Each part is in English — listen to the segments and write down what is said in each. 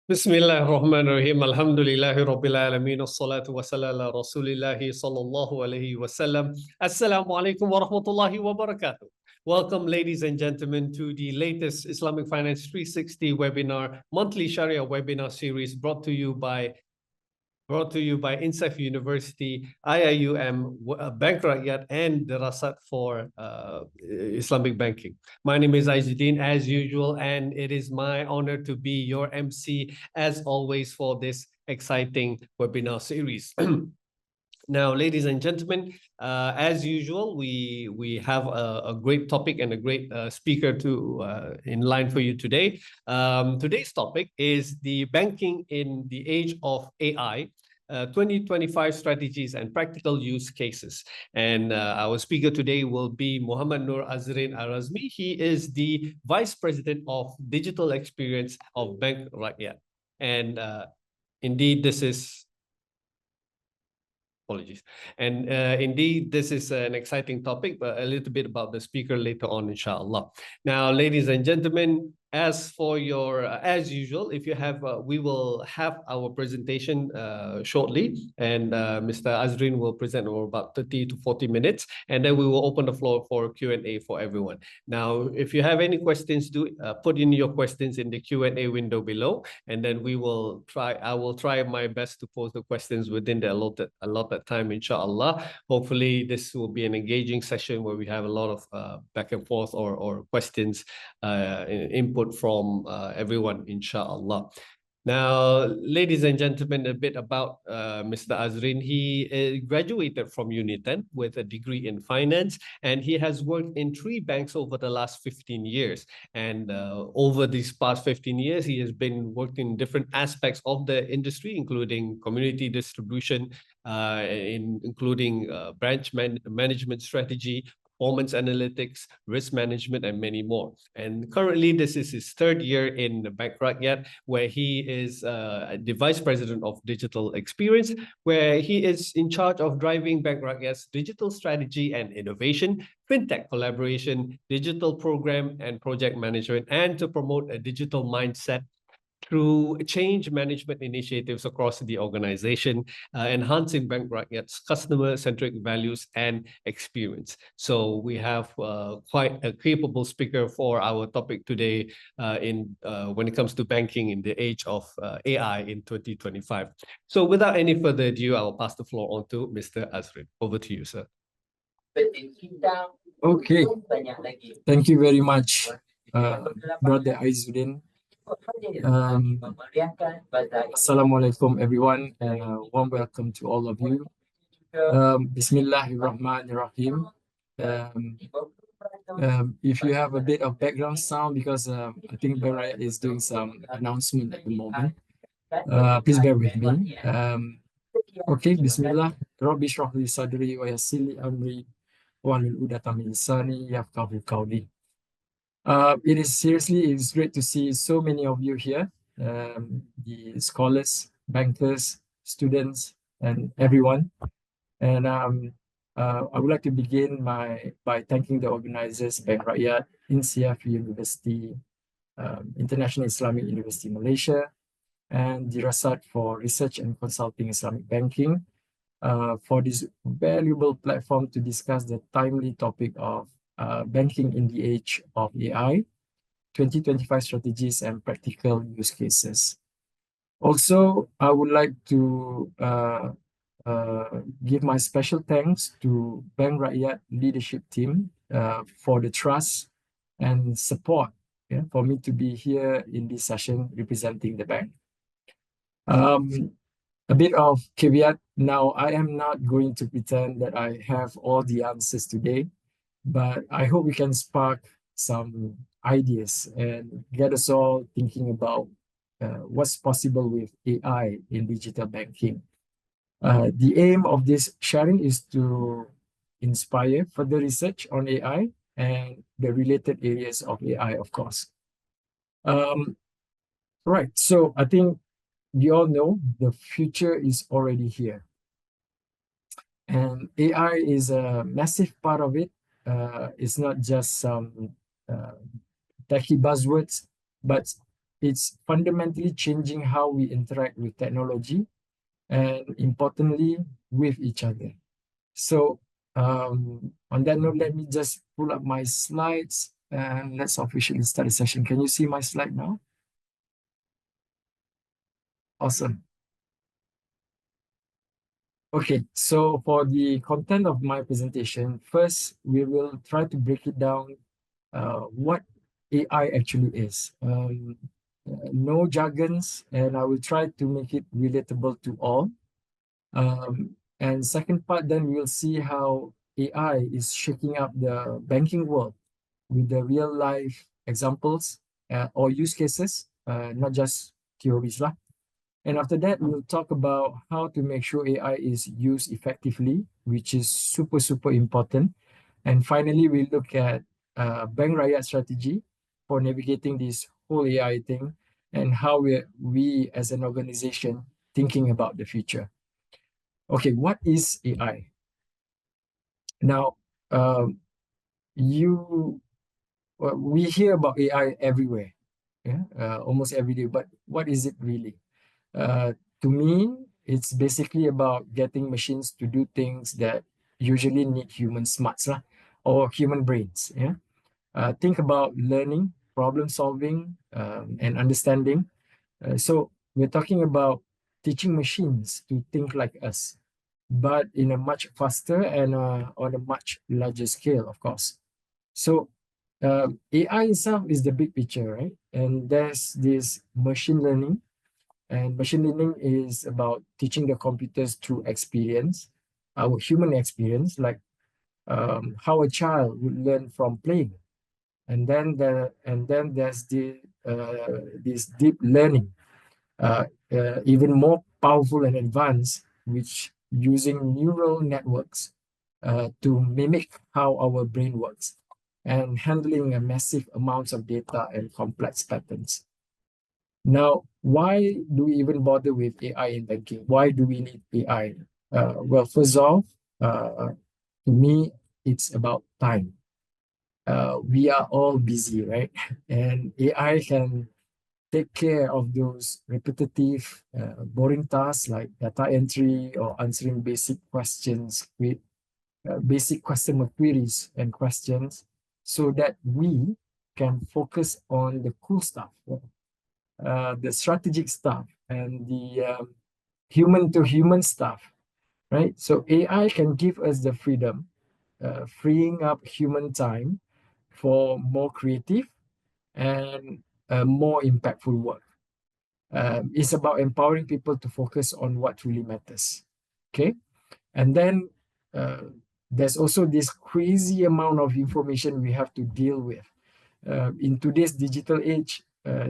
Bismillahirrahmanirrahim. Alhamdulillahi Rabbil Alamin. Assalatu wassalamu ala Rasulillahi sallallahu alaihi wasallam. Assalamu alaikum wa rahmatullahi wa barakatuh. Welcome, ladies and gentlemen, to the latest Islamic Finance 360 webinar, monthly Sharia webinar series brought to you by INCEIF University, IIUM, Bank Rakyat, and the Rasat for Islamic Banking. My name is Aizuddin, as usual, and it is my honor to be your MC, as always, for this exciting webinar series. Now, ladies and gentlemen, as usual, we have a great topic and a great speaker in line for you today. Today's topic is the banking in the age of AI. 2025 strategies and practical use cases. And our speaker today will be Muhammad Nur Azrin Arazmi. He is the Vice President of Digital Experience of Bank Rakyat. And indeed, this is Apologies. And indeed, this is an exciting topic, but a little bit about the speaker later on, inshallah. Now, ladies and gentlemen, as for your, as usual, if you have, we will have our presentation shortly, and Mr. Azrin will present over about 30 to 40 minutes, and then we will open the floor for Q&A for everyone. Now, if you have any questions, do put in your questions in the Q&A window below, and then we will try, I will try my best to pose the questions within the allotted time, inshallah. Hopefully, this will be an engaging session where we have a lot of back and forth or questions, input from everyone, inshallah. Now, ladies and gentlemen, a bit about Mr. Azrin. He graduated from UNITEN with a degree in finance, and he has worked in 3 banks over the last 15 years. And over these past 15 years, he has been working in different aspects of the industry, including community distribution, including branch management strategy, performance analytics, risk management, and many more. And currently, this is his 3rd year in Bank Rakyat, where he is the Vice President of Digital Experience, where he is in charge of driving Bank Rakyat's digital strategy and innovation, fintech collaboration, digital program and project management, and to promote a digital mindset through change management initiatives across the organization, enhancing Bank Rakyat's customer-centric values and experience. So we have quite a capable speaker for our topic today when it comes to banking in the age of AI in 2025. So without any further ado, I'll pass the floor on to Mr. Azrin. Over to you, sir. Okay, thank you very much, Brother Aizuddin. Assalamualaikum everyone, and warm welcome to all of you. Bismillahirrahmanirrahim. If you have a bit of background sound, because I think Baraya is doing some announcement at the moment, please bear with me. Okay, Bismillah. Rabbi shrah li sadri wa yassir li amri wahlul 'uqdatam min lisani yafqahu qawli. It is great to see so many of you here, the scholars, bankers, students, and everyone. And I would like to begin by thanking the organizers, Bank Rakyat, INCEIF University, International Islamic University Malaysia, and the Rasat for Research and Consulting Islamic Banking, for this valuable platform to discuss the timely topic of banking in the age of AI, 2025 strategies and practical use cases. Also, I would like to give my special thanks to Bank Rakyat leadership team for the trust and support for me to be here in this session representing the bank. A bit of caveat. Now, I am not going to pretend that I have all the answers today, but I hope we can spark some ideas and get us all thinking about what's possible with AI in digital banking. The aim of this sharing is to inspire further research on AI and the related areas of AI, of course. Right, so I think we all know the future is already here. And AI is a massive part of it. It's not just some techie buzzwords, but it's fundamentally changing how we interact with technology and importantly, with each other. So on that note, let me just pull up my slides and let's officially start the session. Can you see my slide now? Awesome. Okay, so for the content of my presentation, first we will try to break it down what AI actually is. No jargons, and I will try to make it relatable to all. And second part, then we'll see how AI is shaking up the banking world with the real life examples or use cases, not just theories lah. And after that, we'll talk about how to make sure AI is used effectively, which is super, super important. And finally, we look at Bank Rakyat strategy for navigating this whole AI thing and how we as an organization thinking about the future. Okay, what is AI? Now, we hear about AI everywhere, yeah, almost every day. But what is it really? To me, it's basically about getting machines to do things that usually need human smarts lah, or human brains. Yeah, think about learning, problem solving, and understanding. So we're talking about teaching machines to think like us, but in a much faster and on a much larger scale, of course. So AI itself is the big picture, right? And there's this machine learning, and machine learning is about teaching the computers through experience, our human experience, like how a child would learn from playing. And then there's this deep learning, even more powerful and advanced, which using neural networks to mimic how our brain works and handling a massive amounts of data and complex patterns. Now, why do we even bother with AI in banking? Why do we need AI? Well, first off, to me, it's about time. We are all busy, right? And AI can take care of those repetitive, boring tasks like data entry or answering basic questions with basic customer queries and questions so that we can focus on the cool stuff, the strategic stuff, and the human to human stuff, right? So AI can give us the freedom, freeing up human time for more creative and more impactful work. It's about empowering people to focus on what really matters. Okay. And then there's also this crazy amount of information we have to deal with. In today's digital age,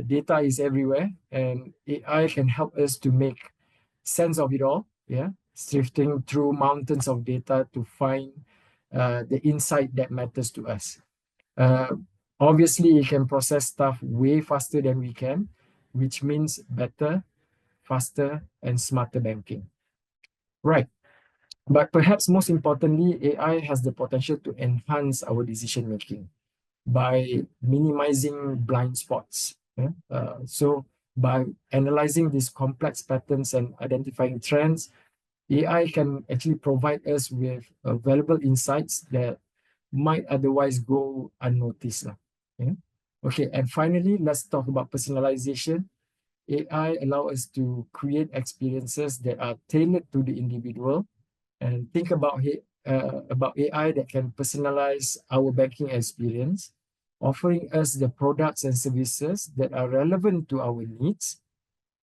data is everywhere, and AI can help us to make sense of it all. Yeah. Sifting through mountains of data to find the insight that matters to us. Obviously, it can process stuff way faster than we can, which means better, faster, and smarter banking. Right. But perhaps most importantly, AI has the potential to enhance our decision making by minimizing blind spots. Yeah? So by analyzing these complex patterns and identifying trends, AI can actually provide us with valuable insights that might otherwise go unnoticed. Yeah? Okay, and finally, let's talk about personalization. AI allow us to create experiences that are tailored to the individual, and think about AI that can personalize our banking experience, offering us the products and services that are relevant to our needs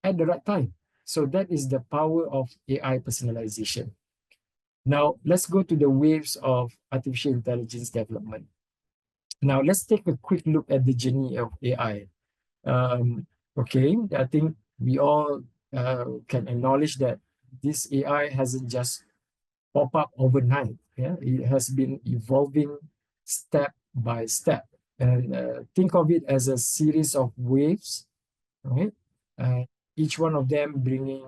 at the right time. So that is the power of AI personalization. Now, let's go to the waves of artificial intelligence development. Now, let's take a quick look at the journey of AI. Okay, I think we all can acknowledge that this AI hasn't just popped up overnight. Yeah, it has been evolving step by step. And think of it as a series of waves, right? Each one of them bringing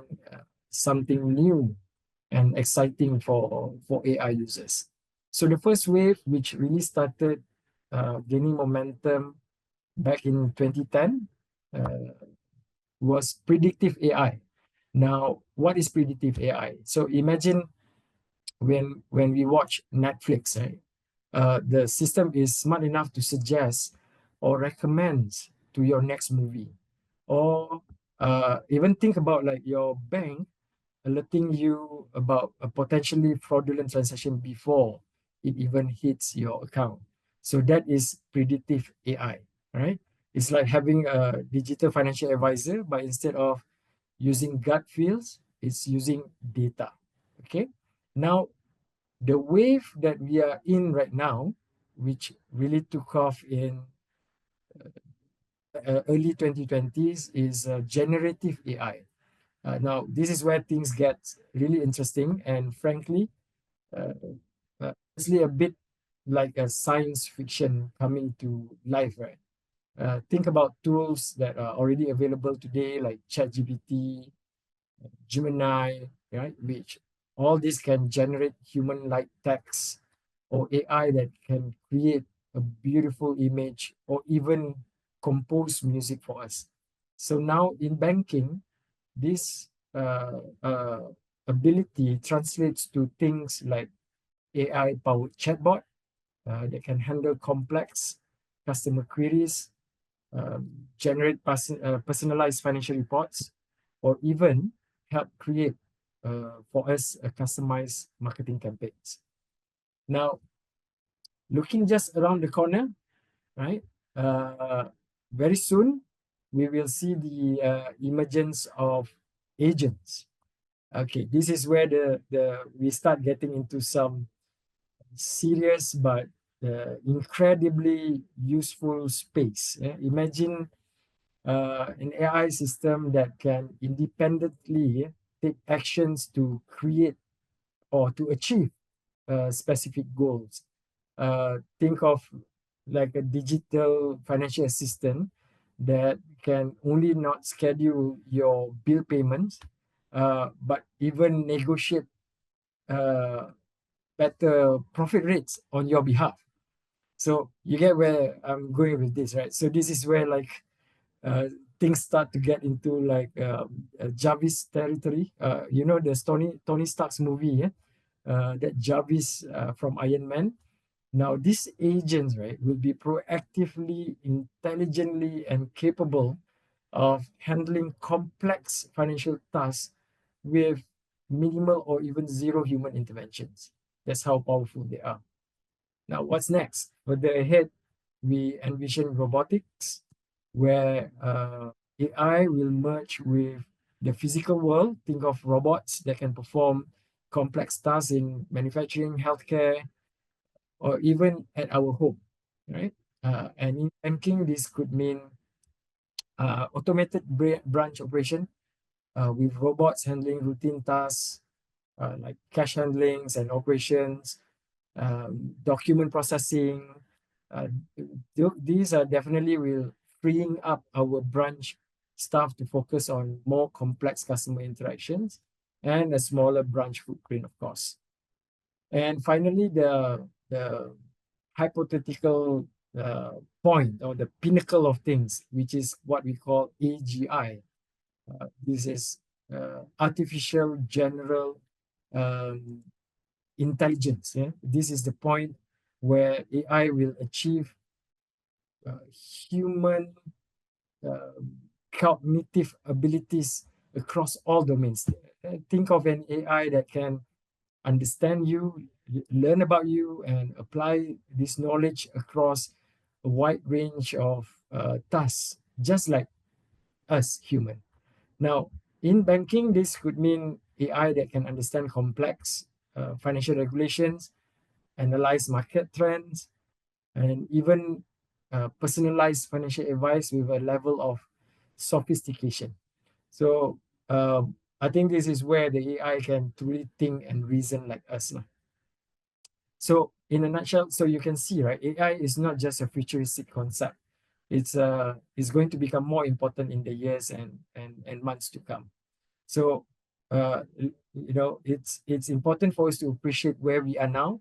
something new and exciting for AI users. So the first wave, which really started gaining momentum back in 2010, was predictive AI. Now, what is predictive AI? So imagine when we watch Netflix, right? The system is smart enough to suggest or recommend to your next movie, or even think about like your bank alerting you about a potentially fraudulent transaction before it even hits your account. So that is predictive AI, right? It's like having a digital financial advisor, but instead of using gut feels, it's using data. Okay. Now, the wave that we are in right now, which really took off in early 2020s, is generative AI. Now, this is where things get really interesting and frankly, uh, honestly, a bit like a science fiction coming to life, right? Think about tools that are already available today, like ChatGPT, Gemini, right? Which all this can generate human-like text or AI that can create a beautiful image or even compose music for us. So now in banking, this ability translates to things like AI-powered chatbot that can handle complex customer queries, generate personalized financial reports, or even help create for us a customized marketing campaigns. Now, looking just around the corner, right? Uh, Very soon, we will see the emergence of agents. Okay, this is where the we start getting into some serious but incredibly useful space. Imagine an AI system that can independently take actions to create or to achieve specific goals. Think of like a digital financial assistant that can only not schedule your bill payments, but even negotiate uh, better profit rates on your behalf. So you get where I'm going with this, right? So this is where like uh, things start to get into like Jarvis territory. You know the Tony Stark's movie, yeah? That Jarvis from Iron Man. Now these agents, right, will be proactively, intelligently, and capable of handling complex financial tasks with minimal or even zero human interventions. That's how powerful they are. Now, what's next? Further ahead, we envision robotics, where AI will merge with the physical world. Think of robots that can perform complex tasks in manufacturing, healthcare, or even at our home, right? And in banking, this could mean automated branch operation with robots handling routine tasks like cash handlings and operations, document processing. Uh, these are definitely will freeing up our branch staff to focus on more complex customer interactions and a smaller branch footprint, of course. And finally, the hypothetical point or the pinnacle of things, which is what we call AGI. This is artificial general um, intelligence. Yeah? This is the point where AI will achieve human uh, cognitive abilities across all domains. Think of an AI that can understand you, learn about you, and apply this knowledge across a wide range of tasks, just like us human. Now, in banking, this could mean AI that can understand complex financial regulations, analyze market trends, and even personalized financial advice with a level of sophistication. So I think this is where the AI can truly think and reason like us. So in a nutshell, so you can see, right, AI is not just a futuristic concept. It's going to become more important in the years and months to come. So it's important for us to appreciate where we are now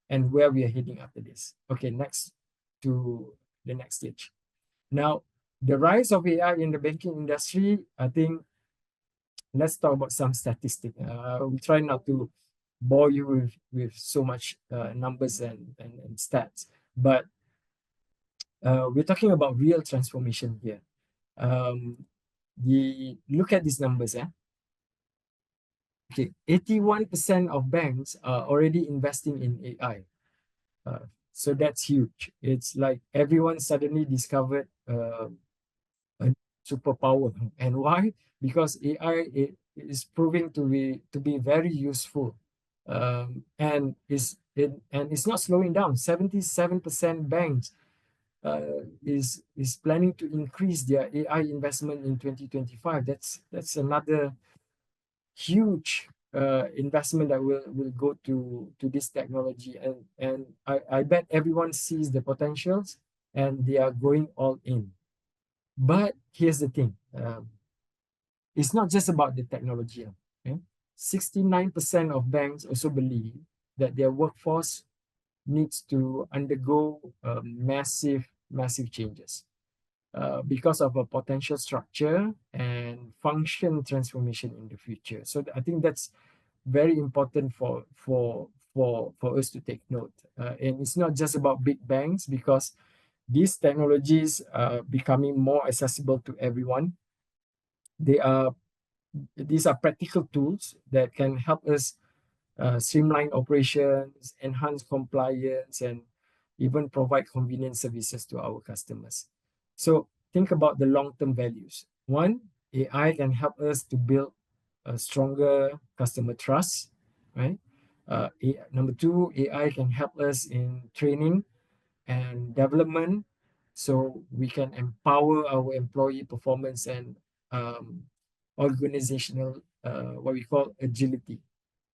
and where we are heading after this. Okay, next to the next stage. Now, The rise of AI in the banking industry, I think, let's talk about some statistics. We try not to bore you with so much numbers and stats, but we're talking about real transformation here. Look at these numbers. Okay, 81% of banks are already investing in AI. So that's huge. It's like everyone suddenly discovered a superpower. And why? Because AI is proving to be very useful, and it's not slowing down. 77% banks is planning to increase their AI investment in 2025. That's another huge investment that will go to this technology, and I bet everyone sees the potentials and they are going all in. But here's the thing, it's not just about the technology. Okay? 69% of banks also believe that their workforce needs to undergo massive changes because of a potential structure and function transformation in the future. So I think that's very important for us to take note. And it's not just about big banks, because these technologies are becoming more accessible to everyone. These are practical tools that can help us streamline operations, enhance compliance, and even provide convenient services to our customers. So think about the long-term values. One, AI can help us to build a stronger customer trust, right? Number two, AI can help us in training and development, so we can empower our employee performance and organizational, what we call agility,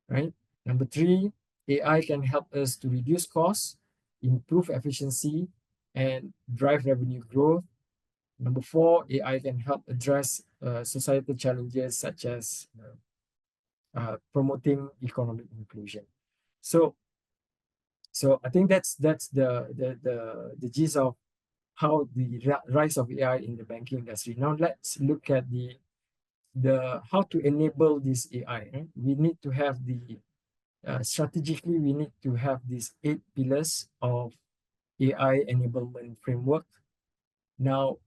right? Number three, AI can help us to reduce costs, improve efficiency, and drive revenue growth. Number four, AI can help address societal challenges such as promoting economic inclusion. So I think that's the gist of how the rise of AI in the banking industry. Now let's look at the how to enable this AI. Right? We need to have strategically, we need to have these 8 pillars of AI enablement framework. Now,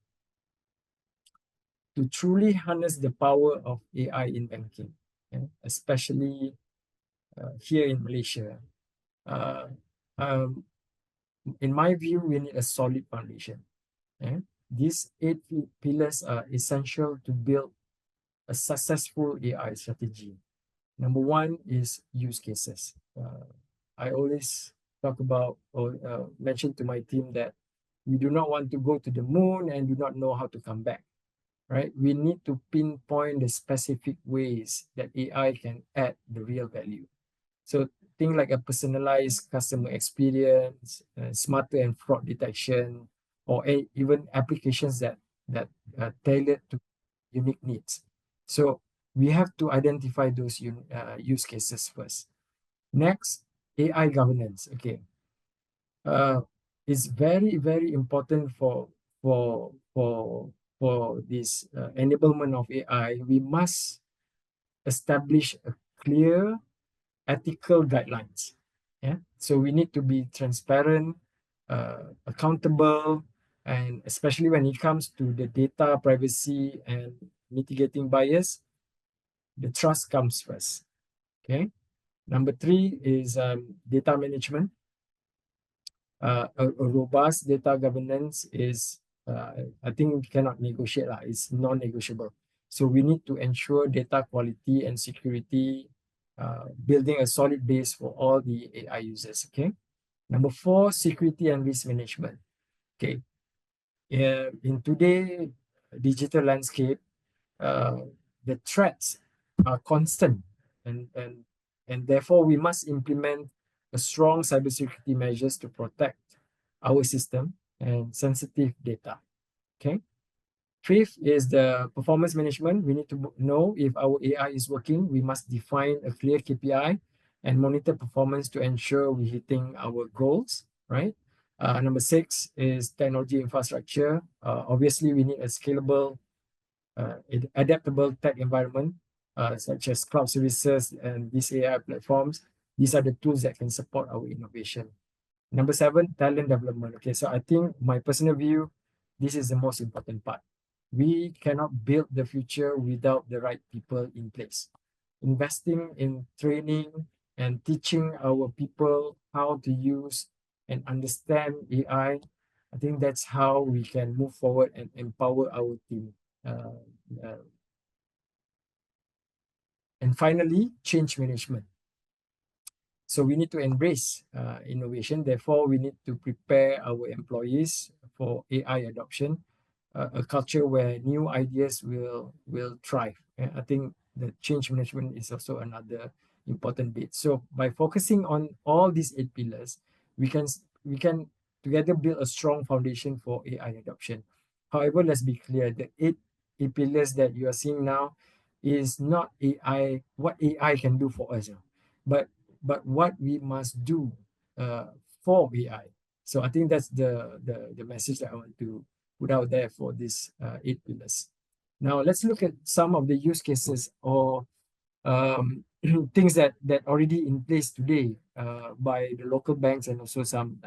to truly harness the power of AI in banking, especially here in Malaysia, in my view, we need a solid foundation. These 8 pillars are essential to build a successful AI strategy. Number one is use cases. I always talk about or mention to my team that we do not want to go to the moon and do not know how to come back, right? We need to pinpoint the specific ways that AI can add the real value. So things like a personalized customer experience, smarter and fraud detection, or even applications that are tailored to unique needs. So we have to identify those use cases first. Next, AI governance. Okay, it's very important for this enablement of AI. We must establish a clear ethical guidelines. So we need to be transparent, accountable, and especially when it comes to the data privacy and mitigating bias, the trust comes first. Okay. Number three is data management. A robust data governance is, I think, we cannot negotiate. It's non-negotiable. So we need to ensure data quality and security, building a solid base for all the AI users. Okay. Number four, security and risk management. Okay. In today's digital landscape, the threats are constant, and therefore we must implement a strong cybersecurity measures to protect our system and sensitive data. Okay. Fifth is the performance management. We need to know if our AI is working. We must define a clear KPI and monitor performance to ensure we're hitting our goals, right? Number six is technology infrastructure. Obviously, we need a scalable, adaptable tech environment, such as cloud services and these AI platforms. These are the tools that can support our innovation. Number seven, talent development. Okay, so I think my personal view, this is the most important part. We cannot build the future without the right people in place. Investing in training and teaching our people how to use and understand I think that's how we can move forward and empower our team. Uh, uh, and finally, change management. So we need to embrace innovation. Therefore, we need to prepare our employees for AI adoption, a culture where new ideas will thrive. And I think the change management is also another important bit. So by focusing on all these eight pillars, we can together build a strong foundation for AI adoption. However, let's be clear: the eight pillars that you are seeing now is not what AI can do for us, but what we must do uh, for AI. So I think that's the message that I want to put out there for these eight pillars. Now let's look at some of the use cases or things that already in place today by the local banks and also some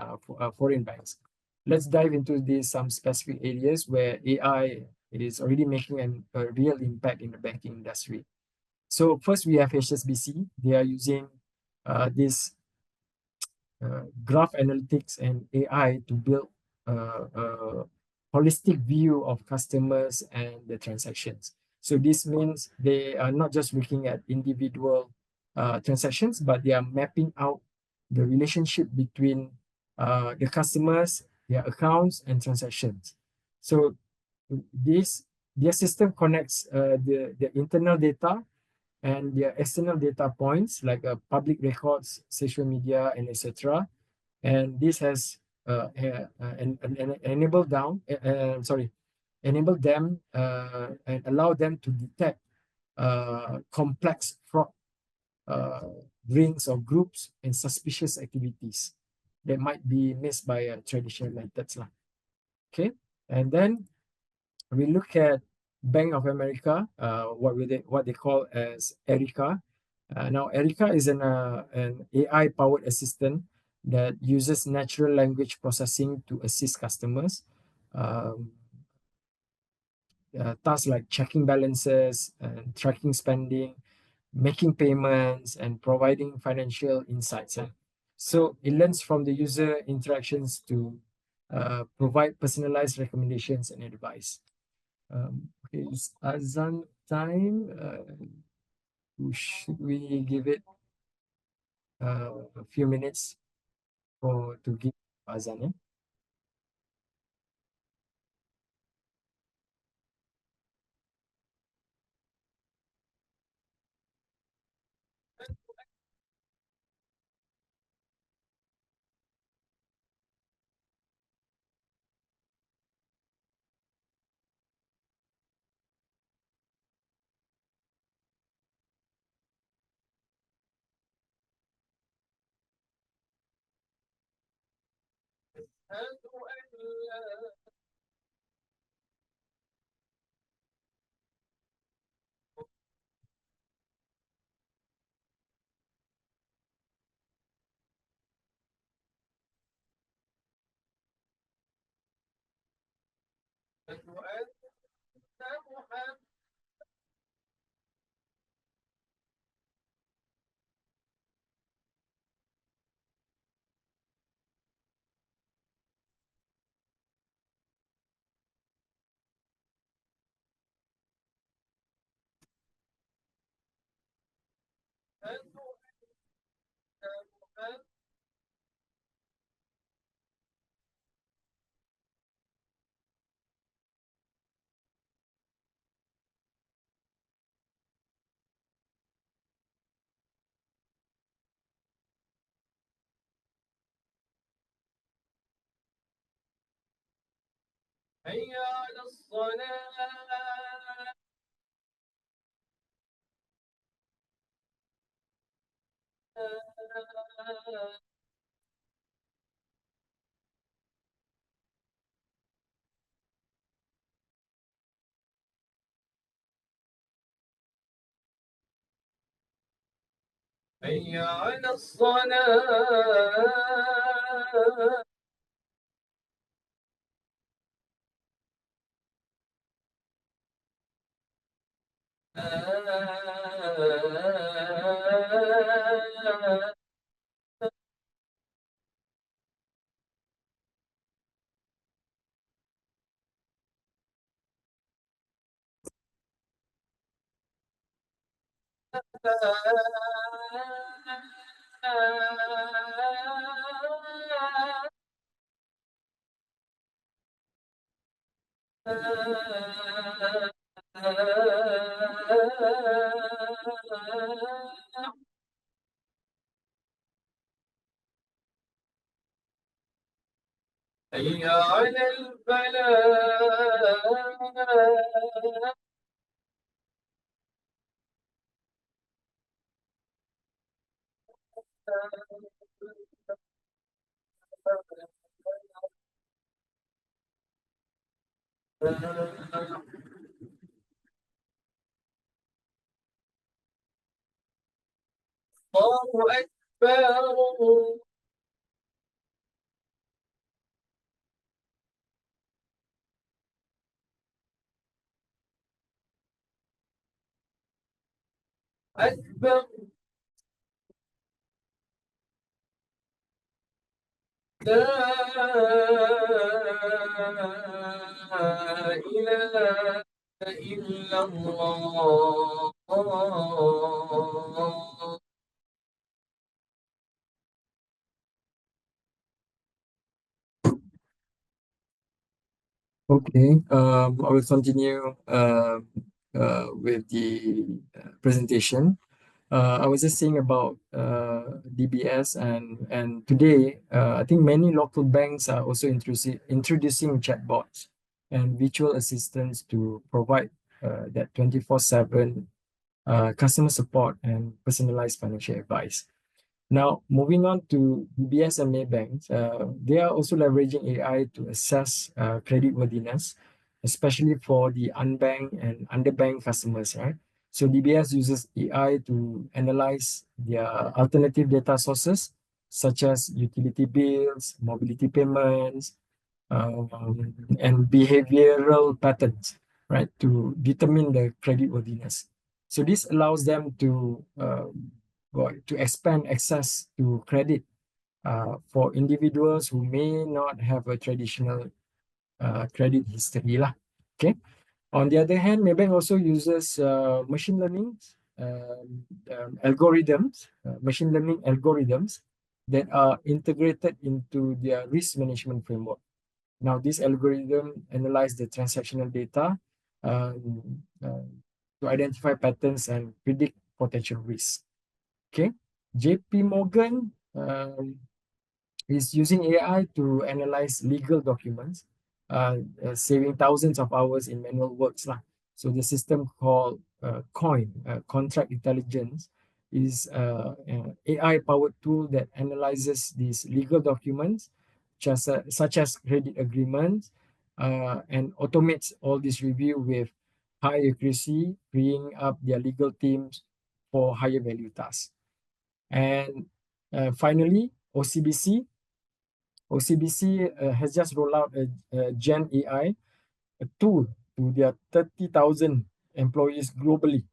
foreign banks. Let's dive into these some specific areas where AI is already making a real impact in the banking industry. So first we have HSBC. They are using this graph analytics and AI to build a holistic view of customers and the transactions. So this means they are not just looking at individual transactions, but they are mapping out the relationship between the customers, their accounts, and transactions. So this their system connects the internal data and their external data points like public records, social media, and etc. And this has enable them and allow them to detect complex fraud uh, rings or groups and suspicious activities that might be missed by traditional methods. Okay, and then we look at Bank of America, what they call as Erica. Now, Erica is an AI powered assistant that uses natural language processing to assist customers. Um, Tasks like checking balances and tracking spending, making payments, and providing financial insights. So it learns from the user interactions to provide personalized recommendations and advice. Okay, it's Azan time. Should we give it a few minutes for to give Azan? Yeah? حي على الصلاة. حي على الفلاح. الله أكبر. أكبر. لا إله إلا الله. Okay, I will continue with the presentation. I was just saying about DBS, and today I think many local banks are also introducing chatbots and virtual assistants to provide that 24/7 customer support and personalized financial advice. Now, moving on to DBS and Maybank, they are also leveraging AI to assess creditworthiness, especially for the unbanked and underbanked customers, right? So DBS uses AI to analyze their alternative data sources, such as utility bills, mobility payments, and behavioral patterns, right, to determine the creditworthiness. So this allows them to expand access to credit for individuals who may not have a traditional credit history lah. Okay. On the other hand, Maybank also uses machine learning machine learning algorithms that are integrated into their risk management framework. Now, this algorithm analyze the transactional data to identify patterns and predict potential risks. Okay, JP Morgan is using AI to analyze legal documents, saving thousands of hours in manual works lah. So the system called COIN, Contract Intelligence, is an AI-powered tool that analyzes these legal documents, such as credit agreements, and automates all this review with high accuracy, freeing up their legal teams for higher value tasks. And finally, OCBC has just rolled out a Gen AI, a tool to their 30,000 employees globally.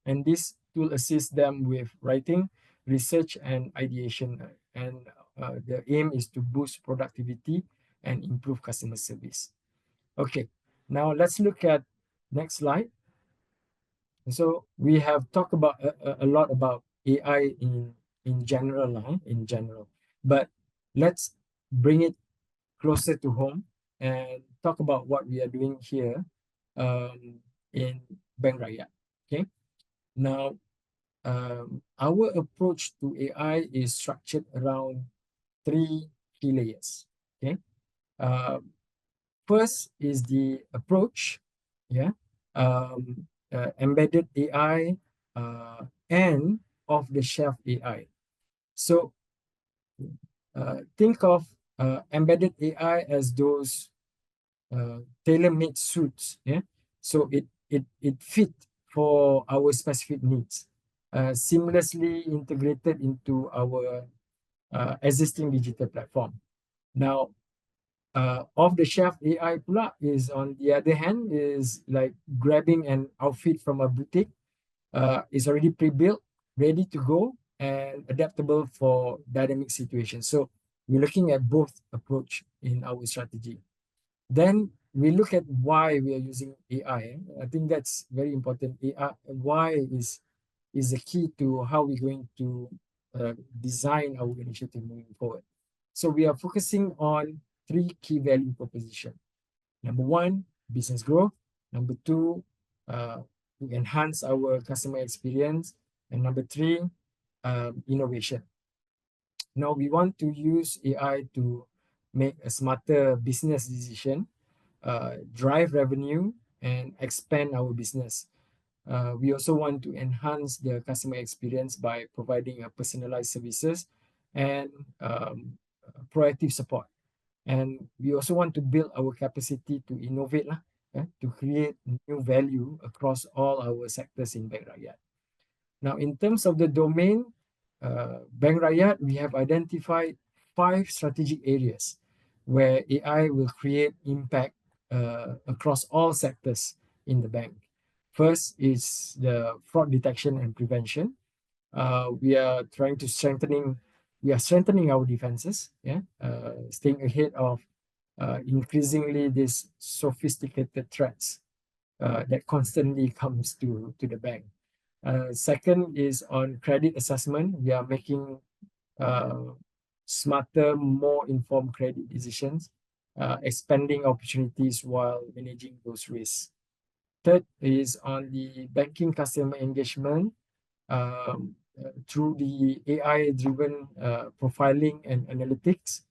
And this tool assists them with writing, research, and ideation. And the aim is to boost productivity and improve customer service. Okay, now let's look at next slide. So we have talked about a lot about AI in general, but let's bring it closer to home and talk about what we are doing here in Bank Raya. Okay, now our approach to AI is structured around three key layers. Okay, first is the approach, yeah, embedded AI and off-the-shelf AI. So think of embedded AI as those tailor-made suits, yeah. So it fit for our specific needs. seamlessly integrated into our existing digital platform. Now, off-the-shelf AI pula is, on the other hand, is like grabbing an outfit from a boutique. It's already pre-built, ready to go, and adaptable for dynamic situations. So we're looking at both approach in our strategy. Then we look at why we are using AI. I think that's very important. AI, why is the key to how we're going to design our initiative moving forward. So we are focusing on three key value proposition. Number one, business growth. Number two, to enhance our customer experience. And number three, innovation. Now we want to use AI to make a smarter business decision, drive revenue, and expand our business. We also want to enhance the customer experience by providing personalized services and proactive support. And we also want to build our capacity to innovate, to create new value across all our sectors in Bank Rakyat. Now, in terms of the domain, Bank Rakyat, we have identified 5 strategic areas where AI will create impact across all sectors in the bank. First is the fraud detection and prevention. We are strengthening our defenses, staying ahead of increasingly these sophisticated threats that constantly comes to the bank. Second is on credit assessment. We are making smarter, more informed credit decisions, expanding opportunities while managing those risks. Third is on the banking customer engagement. Through the AI-driven profiling and analytics,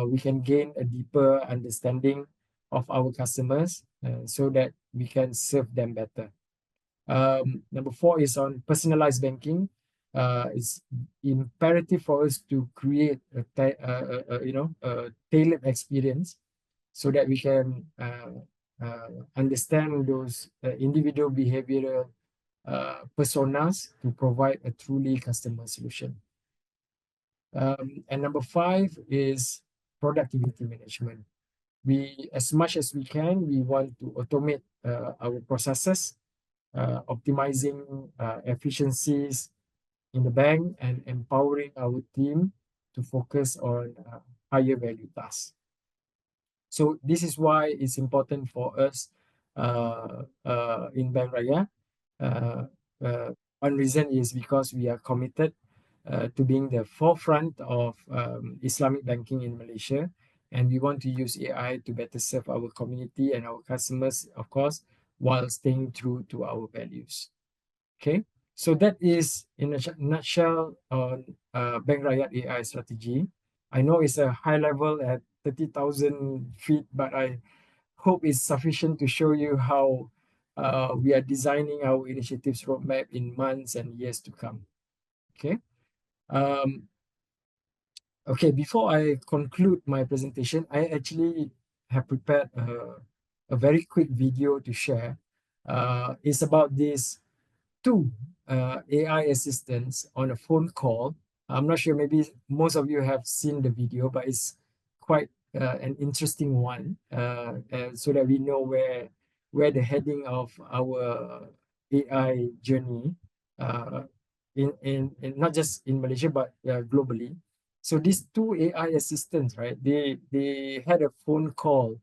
we can gain a deeper understanding of our customers so that we can serve them better. Number 4 is on personalized banking. It's imperative for us to create a tailored experience so that we can understand those individual behavioral personas to provide a truly customer solution. And number 5 is productivity management. As much as we can, we want to automate our processes, optimizing efficiencies in the bank and empowering our team to focus on higher value tasks. So this is why it's important for us in Bank Raya. One reason is because we are committed to being the forefront of Islamic banking in Malaysia, and we want to use AI to better serve our community and our customers, of course, while staying true to our values. Okay, so that is in a nutshell on Bank Rakyat AI strategy. I know it's a high level at 30,000 feet, but I hope it's sufficient to show you how we are designing our initiatives roadmap in months and years to come. Okay. Okay, before I conclude my presentation, I actually have prepared a very quick video to share. It's about these 2 AI assistants on a phone call. I'm not sure, maybe most of you have seen the video, but it's quite an interesting one, so that we know where the heading of our AI journey, in not just in Malaysia, but globally. So these 2 AI assistants, right, they had a phone call,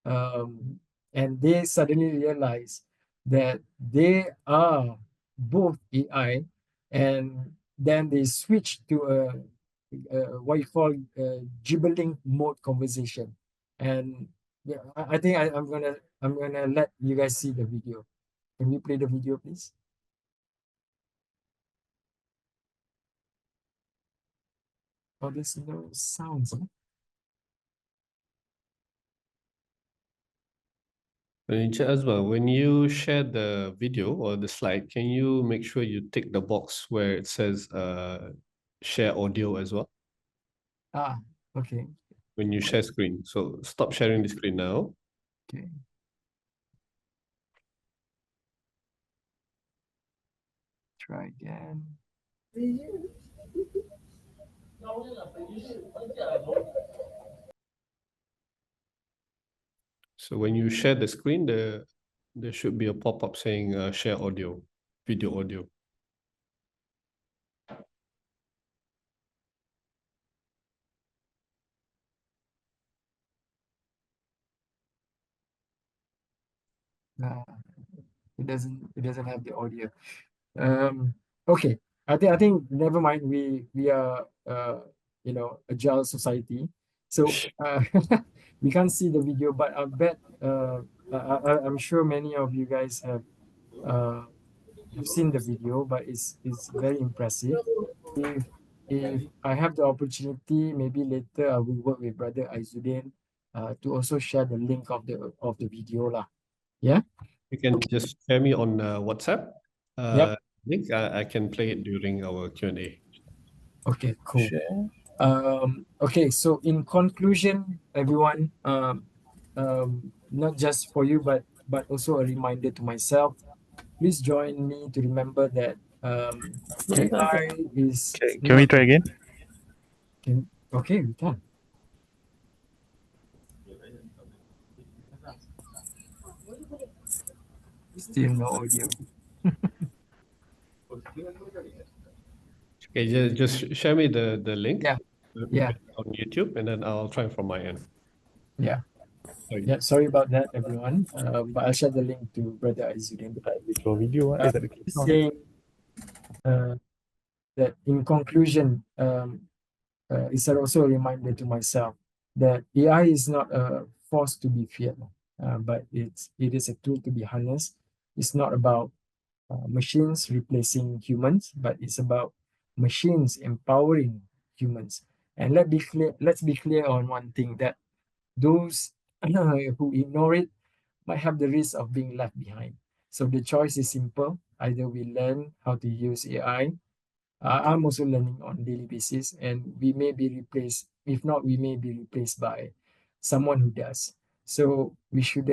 and they suddenly realized that they are both AI, and then they switched to a what you call gibbering mode conversation. And yeah, I think I'm gonna let you guys see the video. Can you play the video, please? Oh, there's no sounds. Huh? Encik Azma, when you share the video or the slide, can you make sure you tick the box where it says share audio as well? Okay. When you share screen. So stop sharing the screen now. try again. So when you share the screen, there should be a pop-up saying share audio, video audio. It doesn't have the audio. Okay. I think never mind. We are agile society, so we can't see the video, but I bet I'm sure many of you guys have seen the video, but it's very impressive. If I have the opportunity, maybe later I will work with Brother Aizuddin to also share the link of the video lah. Yeah. You can just share me on WhatsApp. Yep. Link. I can play it during our Q&A. Okay. Cool. Okay. So in conclusion, everyone, not just for you, but also a reminder to myself. Please join me to remember that AI is Can we try again? Okay, we can. Still no audio. Okay, just share me the link. Yeah. Yeah. On YouTube, and then I'll try from my end. Yeah. Sorry. Yeah. Sorry about that, everyone. But I'll share the link to Brother Aizuddin. Video. Saying that in conclusion, it's also a reminder to myself that AI is not a force to be feared, but it is a tool to be harnessed. It's not about machines replacing humans, but it's about machines empowering humans. And let's be clear on one thing, that those who ignore it might have the risk of being left behind. So the choice is simple. Either we learn how to use AI. I'm also learning on a daily basis, and we may be replaced. If not, we may be replaced by someone who does. So we should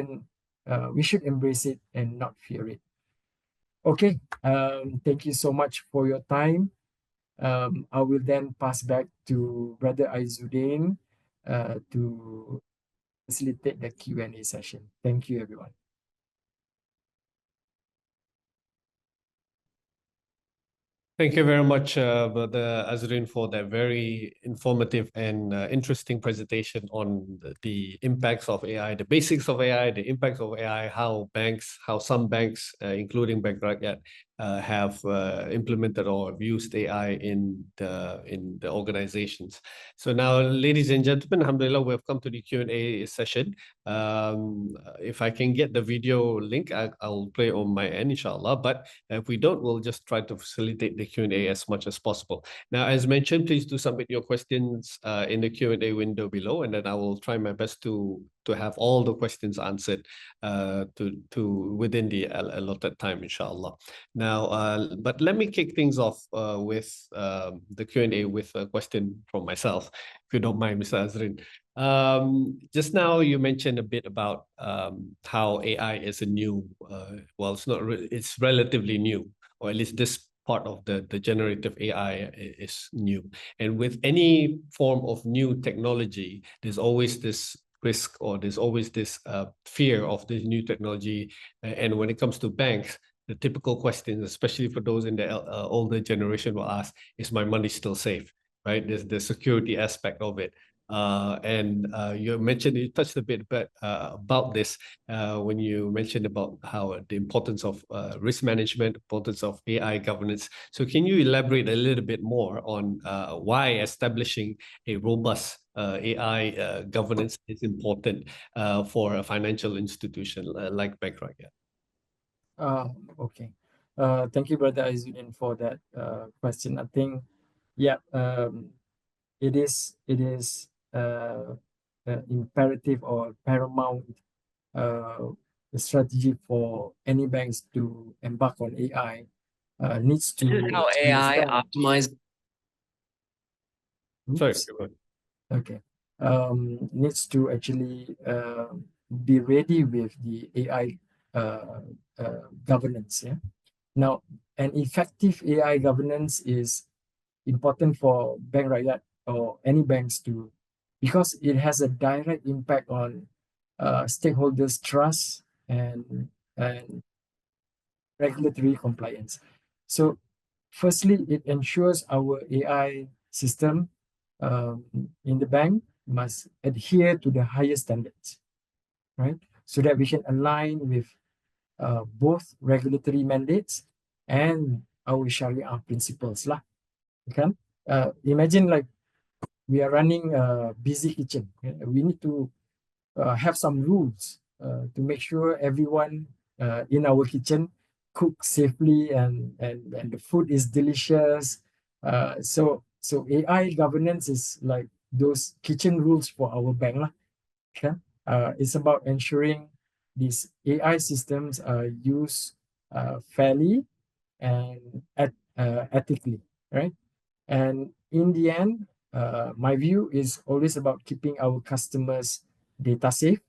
embrace it and not fear it. Okay. Thank you so much for your time. I will then pass back to Brother Aizuddin to facilitate the Q&A session. Thank you, everyone. Thank you very much, Brother Azrin, for that very informative and interesting presentation on the impacts of AI, the basics of AI, the impacts of AI, how some banks, including Bank Rakyat, have implemented or used AI in the organizations. So now, ladies and gentlemen, alhamdulillah, we've come to the Q&A session. If I can get the video link, I'll play on my end, inshallah. But if we don't, we'll just try to facilitate the Q&A as much as possible. Now, as mentioned, please do submit your questions in the Q&A window below, and then I will try my best to have all the questions answered to within the allotted time, inshallah. Now, but let me kick things off with the Q&A with a question from myself, if you don't mind, Mr. Azrin. Just now you mentioned a bit about how AI is a new, well, it's relatively new, or at least this part of the generative AI is new. And with any form of new technology, there's always this risk, or there's always this fear of this new technology. And when it comes to banks, the typical questions, especially for those in the older generation, will ask, is my money still safe? Right? There's the security aspect of it. And you touched a bit about this when you mentioned about how the importance of risk management, importance of AI governance. So can you elaborate a little bit more on why establishing a robust AI governance is important for a financial institution like Bank Rakyat? Okay. Thank you, Brother Aizuddin, for that question. I think, yeah, it is imperative or paramount strategy for any banks to embark on AI. Needs to This is how AI optimize. Sorry. Okay. Needs to actually be ready with the AI governance. Yeah. Now, an effective AI governance is important for Bank Rakyat or any banks to, because it has a direct impact on stakeholders' trust and regulatory compliance. So, firstly, it ensures our AI system in the bank must adhere to the highest standards, right? So that we can align with both regulatory mandates and our Sharia principles lah. Kan? Imagine like we are running a busy kitchen. We need to have some rules to make sure everyone in our kitchen cook safely and the food is delicious. So AI governance is like those kitchen rules for our bank lah. Okay? It's about ensuring these AI systems are used fairly and ethically, right? And in the end, my view is always about keeping our customers' data safe.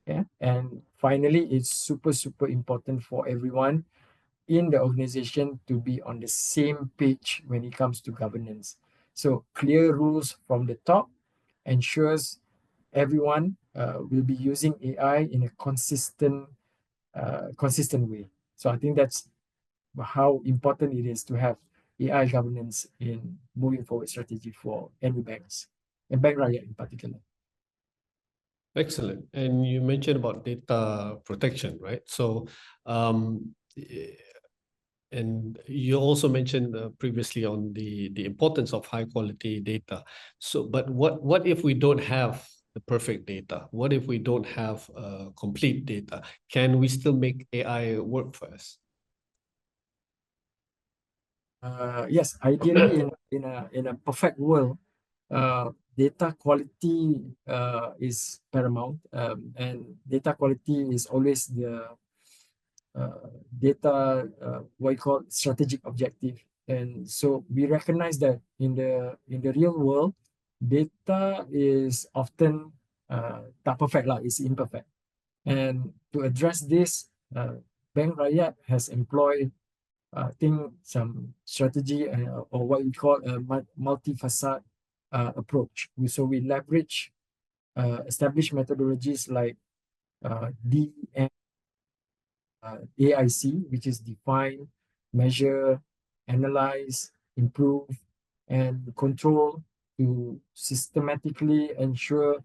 Yeah. And finally, it's super important for everyone in the organization to be on the same page when it comes to governance. So clear rules from the top ensures everyone will be using AI in a consistent way. So I think that's how important it is to have AI governance in moving forward strategy for any banks and Bank Rakyat in particular. Excellent. And you mentioned about data protection, right? So, and you also mentioned previously on the importance of high quality data. So, but what if we don't have the perfect data? What if we don't have complete data? Can we still make AI work for us? Yes, ideally in a perfect world, data quality is paramount, and data quality is always the data what you call strategic objective. And so we recognize that in the real world, data is often tak perfect lah, it's imperfect. And to address this, Bank Rakyat has employed I think some strategy or what we call a multi-facet approach. So we leverage established methodologies like DAIC, which is define, measure, analyze, improve, and control to systematically ensure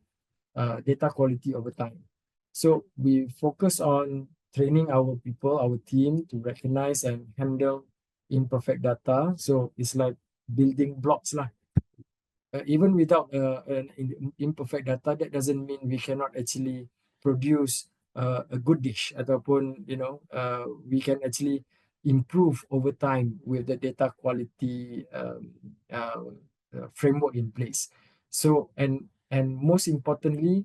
data quality over time. So we focus on training our people, our team to recognize and handle imperfect data. So it's like building blocks lah. Even without an imperfect data, that doesn't mean we cannot actually produce a good dish ataupun we can actually improve over time with the data quality framework in place. So and most importantly,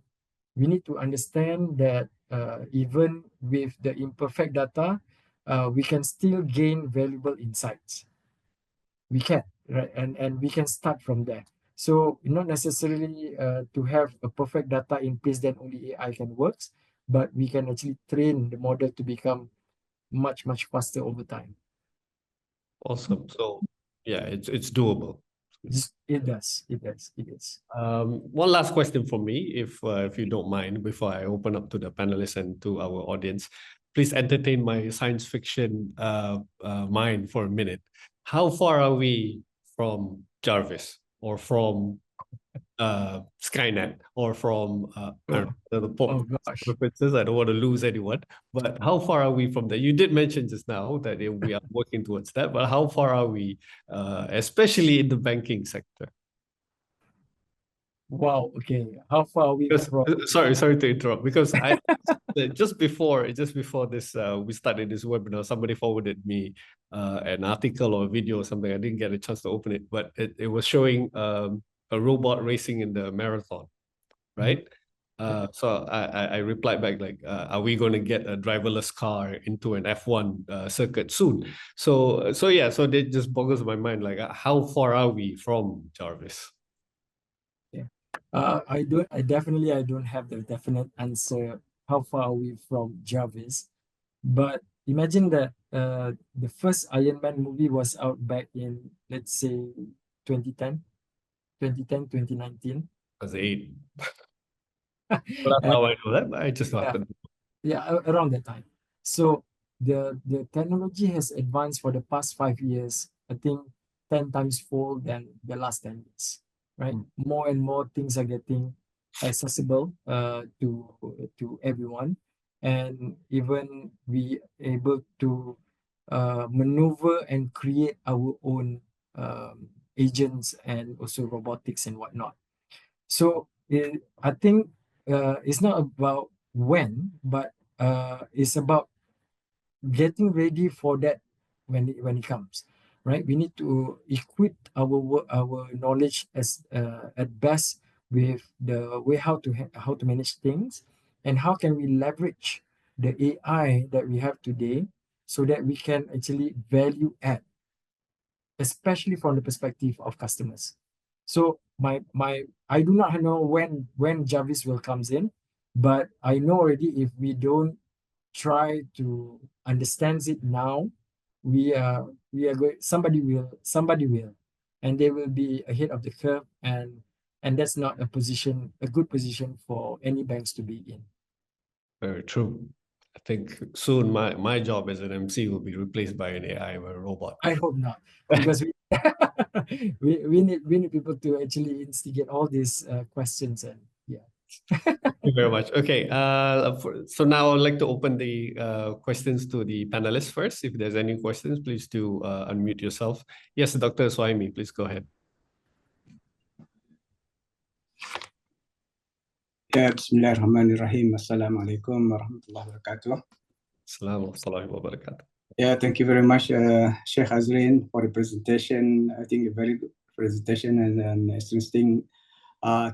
we need to understand that even with the imperfect data, we can still gain valuable insights. We can, right? And we can start from there. So not necessarily to have a perfect data in place, then only AI can work, but we can actually train the model to become much faster over time. Awesome. So yeah, it's doable. It does. One last question for me, if you don't mind, before I open up to the panelists and to our audience. Please entertain my science fiction mind for a minute. How far are we from Jarvis or from Skynet or from the Oh gosh. purposes? I don't want to lose anyone, but how far are we from that? You did mention just now that we are working towards that, but how far are we, especially in the banking sector? Wow. Okay. How far are we from? Sorry to interrupt. Because I just before this we started this webinar, somebody forwarded me an article or a video or something. I didn't get a chance to open it, but it was showing a robot racing in the marathon, right? So I replied back like, are we going to get a driverless car into an F1 circuit soon? So that just boggles my mind. Like, how far are we from Jarvis? I don't have the definite answer how far are we from Jarvis, but imagine that the first Iron Man movie was out back in, let's say, 2010, 2019. As eight. Well, that's And how I know that. I just yeah, happened. around that time. So the technology has advanced for the past 5 years, I think 10 times fold than the last 10 years, right? Mm. More and more things are getting accessible to everyone. And even we able to maneuver and create our own agents and also robotics and whatnot. So I think it's not about when, but it's about getting ready for that when it comes, right? We need to equip our knowledge as at best with the way how to manage things, and how can we leverage the AI that we have today so that we can actually value add, especially from the perspective of customers. So my I do not know when Jarvis will comes in, but I know already if we don't try to understand it now, we are going somebody will, and they will be ahead of the curve, and that's not a good position for any banks to be in. Very true. I think soon my job as an MC will be replaced by an AI or a robot. I hope not, because we we need people to actually instigate all these questions, and yeah. Thank you very much. Okay, so now I'd like to open the questions to the panelists first. If there's any questions, please do unmute yourself. Yes, Dr. Swaimi, please go ahead. Ya, Bismillahirrahmanirrahim. Assalamualaikum warahmatullahi wabarakatuh. Assalamualaikum wabarakatuh. Yeah, thank you very much, Sheikh Azrin, for the presentation. I think a very good presentation and interesting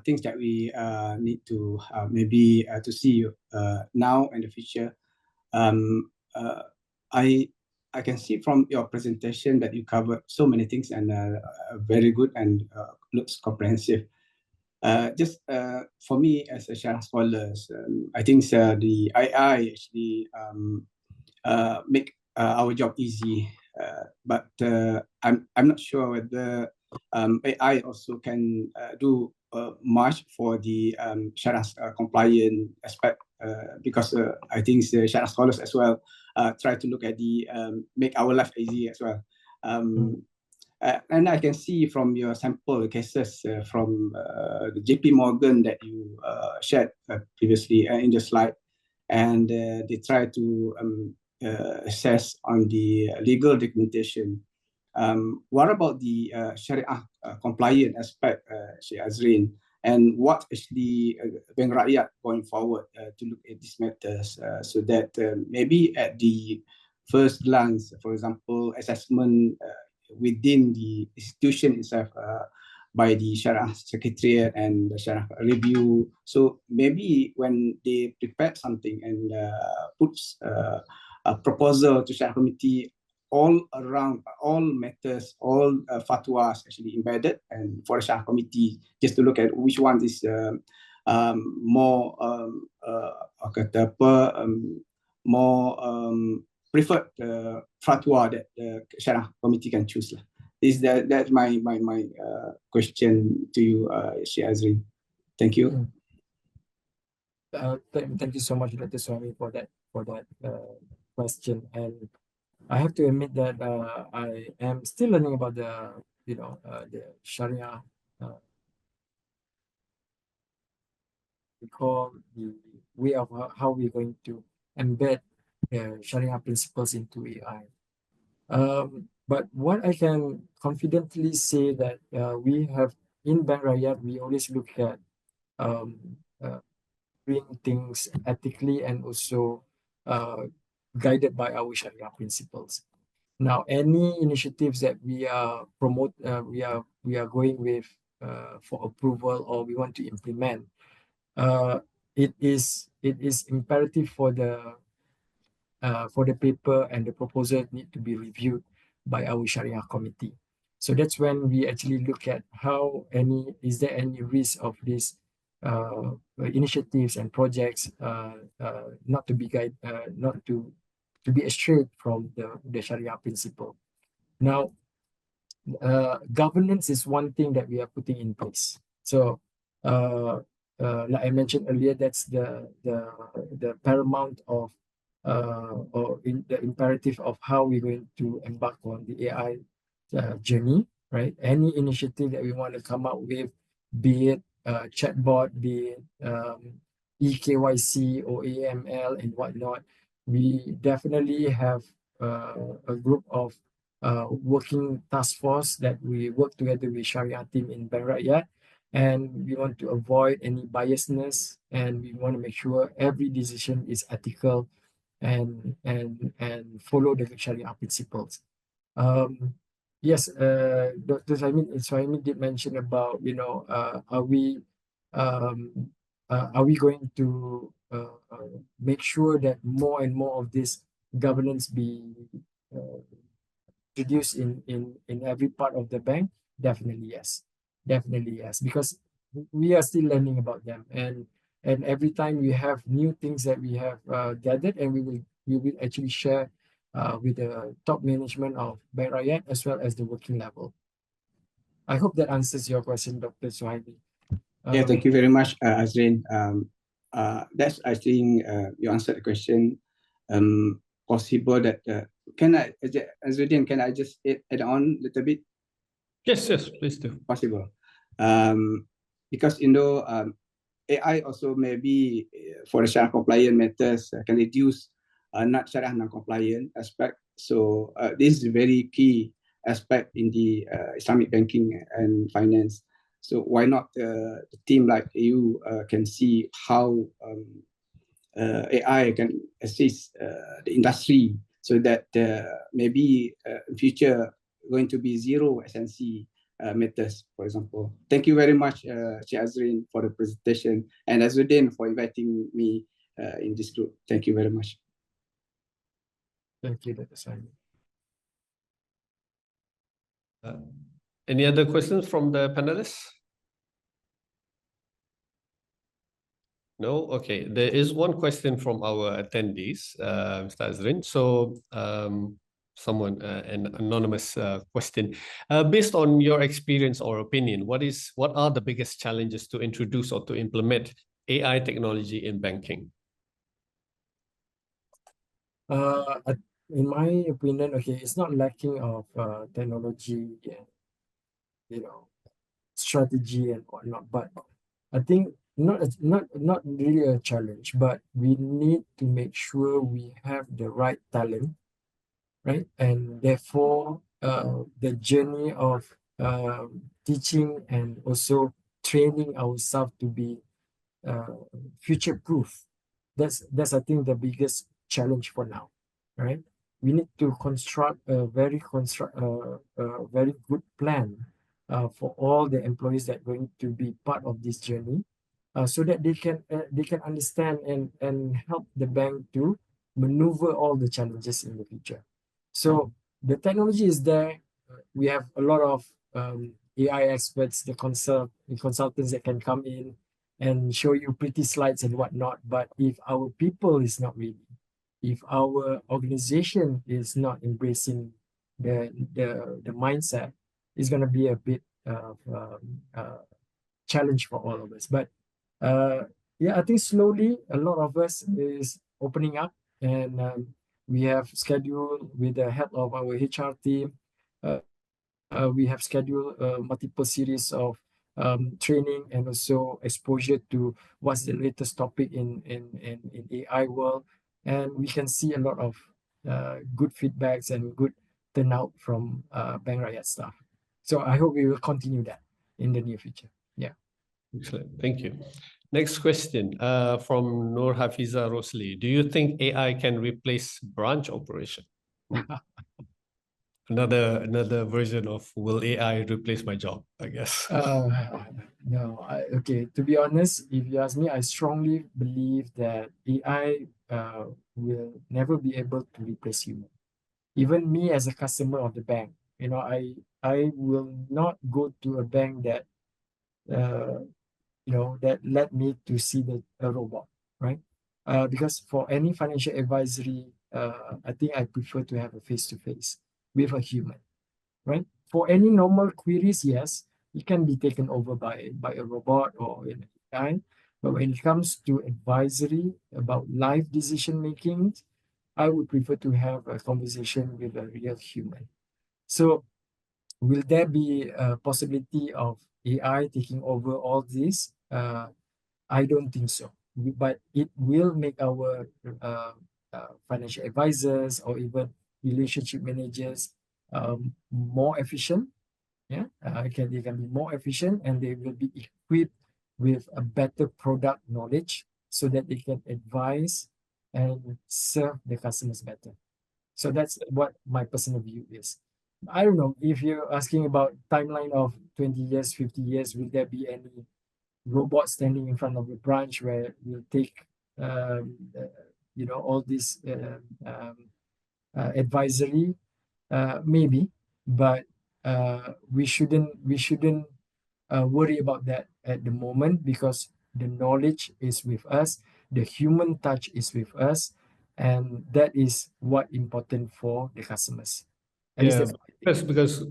things that we need to maybe to see now and the future. I can see from your presentation that you covered so many things and very good and looks comprehensive. Just for me as a Shariah scholar, I think the AI actually make our job easy, but I'm not sure whether AI also can do much for the Shariah compliant aspect, because I think the Shariah scholars as well try to look at the make our life easy as well. And I can see from your sample cases from the JP Morgan that you shared previously in the slide, and they try to assess on the legal documentation. What about the Shariah compliant aspect, Sheikh Azrin? And what actually Bank Rakyat going forward to look at these matters so that maybe at the first glance, for example, assessment within the institution itself by the Shariah Secretariat and the Shariah Review. So maybe when they prepare something and puts a proposal to Shariah Committee, all around, all matters, all fatwas actually embedded, and for the Shariah Committee, just to look at which one is more more preferred fatwa that the Shariah Committee can choose. That's my question to you, Sheikh Azrin. Thank you. Thank you so much, Dr. Swami, for that question. And I have to admit that I am still learning about the Sharia. We call the way of how we're going to embed Sharia principles into AI. But what I can confidently say that we have in Bank Rakyat, we always look at doing things ethically and also guided by our Sharia principles. Now, any initiatives that we are we are going with for approval or we want to implement, it is imperative for the paper and the proposal need to be reviewed by our Sharia committee. So that's when we actually look at is there any risk of these initiatives and projects not to to be estrayed from the Sharia principle. Now, governance is one thing that we are putting in place. So, like I mentioned earlier, that's the paramount of or in the imperative of how we're going to embark on the AI journey, right? Any initiative that we want to come up with, be it chatbot, be it EKYC or AML and whatnot, we definitely have a group of working task force that we work together with Sharia team in Bank Rakyat, and we want to avoid any biasness, and we want to make sure every decision is ethical and follow the Sharia principles. Yes, Dr. Suhaimi did mention about, are we going to make sure that more and more of this governance be uh, introduced in every part of the bank? Definitely yes. Definitely yes. Because we are still learning about them, and every time we have new things that we have gathered, and we will actually share with the top management of Bank Rakyat as well as the working level. I hope that answers your question, Dr. Suhaimi. Yeah, thank you very much, Azrin. That's, I think, you answered the question. Possible that can I, Azrin, can I just add on a little bit? Yes, please do. Possible. Because AI also maybe for the Sharia compliant matters can reduce not Sharia non-compliant aspect. So this is a very key aspect in the Islamic banking and finance. So why not the team like you can see how AI can assist the industry so that maybe in future going to be zero SNC matters, for example. Thank you very much, Sheikh Azrin, for the presentation, and Azudin for inviting me in this group. Thank you very much. Thank you, Dr. Suhaimi. Any other questions from the panelists? No? Okay. There is one question from our attendees, Mr. Azrin. So someone, an anonymous question. Based on your experience or opinion, what are the biggest challenges to introduce or to implement AI technology in banking? In my opinion, okay, it's not lacking of technology and strategy and whatnot, but I think not really a challenge, but we need to make sure we have the right talent, right? And therefore, the journey of teaching and also training ourselves to be future proof. That's I think the biggest challenge for now, right? We need to construct a very good plan for all the employees that are going to be part of this journey, so that they can understand and help the bank to maneuver all the challenges in the future. So the technology is there. We have a lot of AI experts, the consultants that can come in and show you pretty slides and whatnot. But if our people is not ready, if our organization is not embracing the mindset, it's going to be a bit of challenge for all of us. But yeah, I think slowly a lot of us is opening up, and we have scheduled with the help of our HR team. We have scheduled multiple series of training and also exposure to what's the latest topic in AI world, and we can see a lot of good feedbacks and good turnout from Bank Rakyat staff. So I hope we will continue that in the near future. Yeah. Excellent. Thank you. Next question from Nur Hafiza Rosli. Do you think AI can replace branch operation? Another version of will AI replace my job, I guess. No, okay. To be honest, if you ask me, I strongly believe that AI will never be able to replace human. Even me as a customer of the bank, I will not go to a bank that that led me to see a robot, right? Because for any financial advisory I think I prefer to have a face-to-face with a human, right? For any normal queries, yes, it can be taken over by a robot or an AI. But when it comes to advisory about life decision making, I would prefer to have a conversation with a real human. So will there be a possibility of AI taking over all this? I don't think so. But it will make our financial advisors or even relationship managers more efficient. Yeah, they can be more efficient and they will be equipped with a better product knowledge so that they can advise and serve the customers better. So that's what my personal view is. I don't know if you're asking about timeline of 20 years, 50 years, will there be any robot standing in front of a branch where we'll take all this advisory, maybe, but we shouldn't worry about that at the moment because the knowledge is with us, the human touch is with us, and that is what important for the customers. At least Yeah, that's what I think. because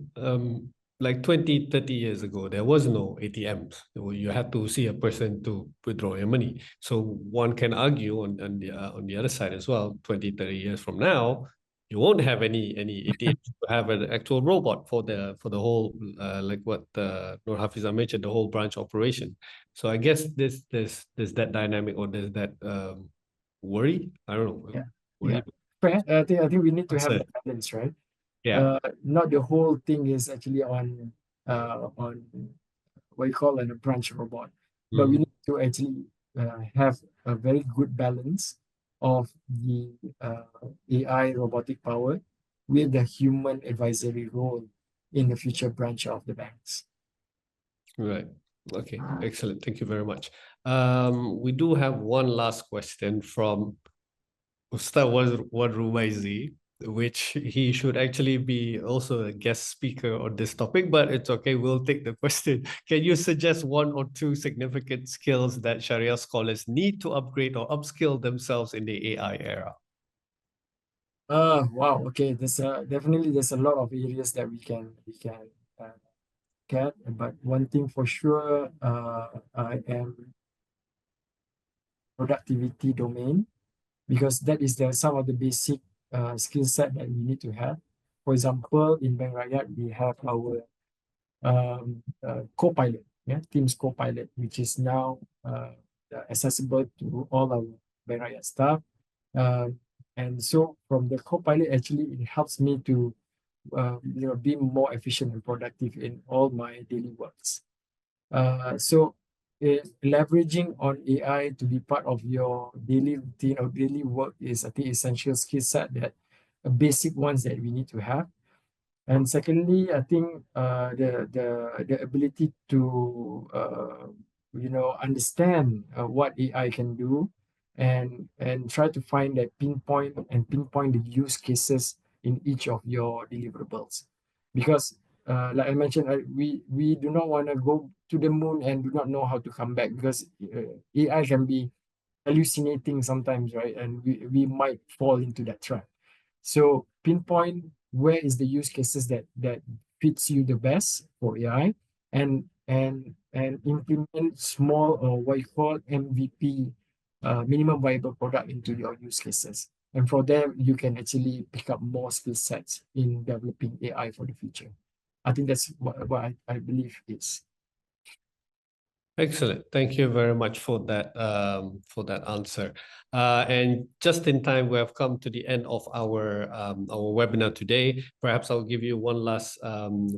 like 20, 30 years ago, there was no ATMs. You had to see a person to withdraw your money. So one can argue on the other side as well, 20, 30 years from now, you won't have any ATMs to have an actual robot for the whole like what Nur Hafiza mentioned, the whole branch operation. So I guess there's that dynamic or there's that worry. I don't know. Yeah, Worry. yeah. Fair. I think we need to have Concern. that balance, right? Yeah. Not the whole thing is actually on what you call a branch robot, but we Mm. need to actually have a very good balance of the AI robotic power with the human advisory role in the future branch of the banks. Right. Okay. Excellent. Thank you very much. We do have one last question from Ustaz Wadrumaizi, which he should actually be also a guest speaker on this topic, but it's okay. We'll take the question. Can you suggest one or two significant skills that Sharia scholars need to upgrade or upskill themselves in the AI era? Wow. Okay. There's a lot of areas that we can get, but one thing for sure, I am productivity domain because that is some of the basic skill set that we need to have. For example, in Bank Rakyat, we have our co-pilot, yeah, Teams co-pilot, which is now accessible to all our Bank Rakyat staff. And so from the co-pilot, actually, it helps me to be more efficient and productive in all my daily works. So leveraging on AI to be part of your daily routine or daily work is, I think, essential skill set that basic ones that we need to have. And secondly, I think the ability to understand what AI can do and try to find that pinpoint the use cases in each of your deliverables, because like I mentioned, we do not want to go to the moon and do not know how to come back, because AI can be hallucinating sometimes, right? And we might fall into that trap. So pinpoint where is the use cases that fits you the best for AI, and implement small, or what you call MVP, minimum viable product, into your use cases. And for them, you can actually pick up more skill sets in developing AI for the future. I think that's what I believe is. Excellent. Thank you very much for that answer. And just in time, we have come to the end of our webinar today. Perhaps I'll give you one last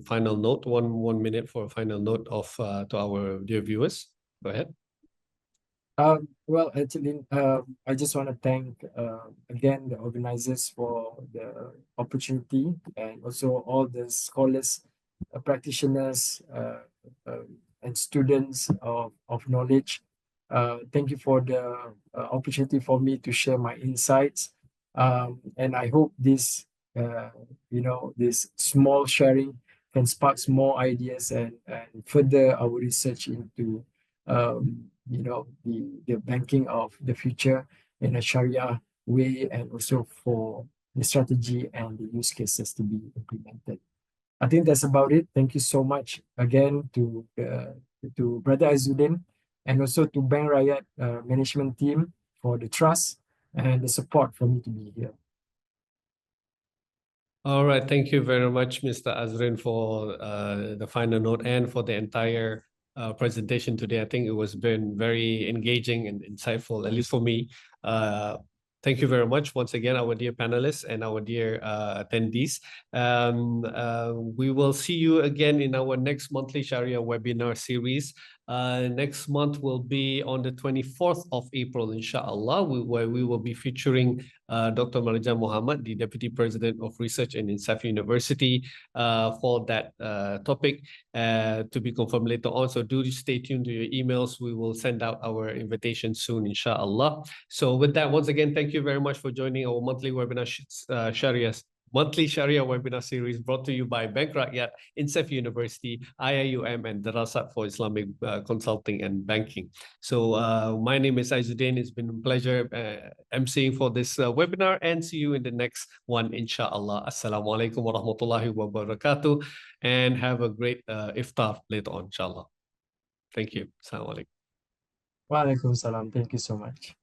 final note, one minute for a final note of to our dear viewers. Go ahead. Well, actually, I just want to thank again the organizers for the opportunity, and also all the scholars, practitioners, and students of knowledge. Thank you for the opportunity for me to share my insights, and I hope this small sharing can spark more ideas and further our research into the banking of the future in a Sharia way and also for the strategy and the use cases to be implemented. I think that's about it. Thank you so much again to Brother Azuddin and also to Bank Rakyat management team for the trust and the support for me to be here. All right, thank you very much, Mr. Azrin, for the final note and for the entire presentation today. I think it was been very engaging and insightful, at least for me. Thank you very much once again, our dear panelists and our dear attendees. We will see you again in our next monthly Sharia webinar series. Next month will be on the 24th of April, inshallah, where we will be featuring Dr. Marjan Muhammad, the Deputy President of Research in INCEIF University, for that topic to be confirmed later on. So do stay tuned to your emails. We will send out our invitation soon, inshallah. So with that, once again, thank you very much for joining our monthly webinar monthly Sharia webinar series brought to you by Bank Rakyat, INCEIF University, IIUM, and Darasat for Islamic Consulting and Banking. So my name is Azuddin. It's been a pleasure emceeing for this webinar, and see you in the next one, inshallah. Assalamu alaikum wa rahmatullahi wa barakatuh, and have a great iftar later on, inshallah. Thank you. Assalamu alaikum. Wa alaikum salam. Thank you so much.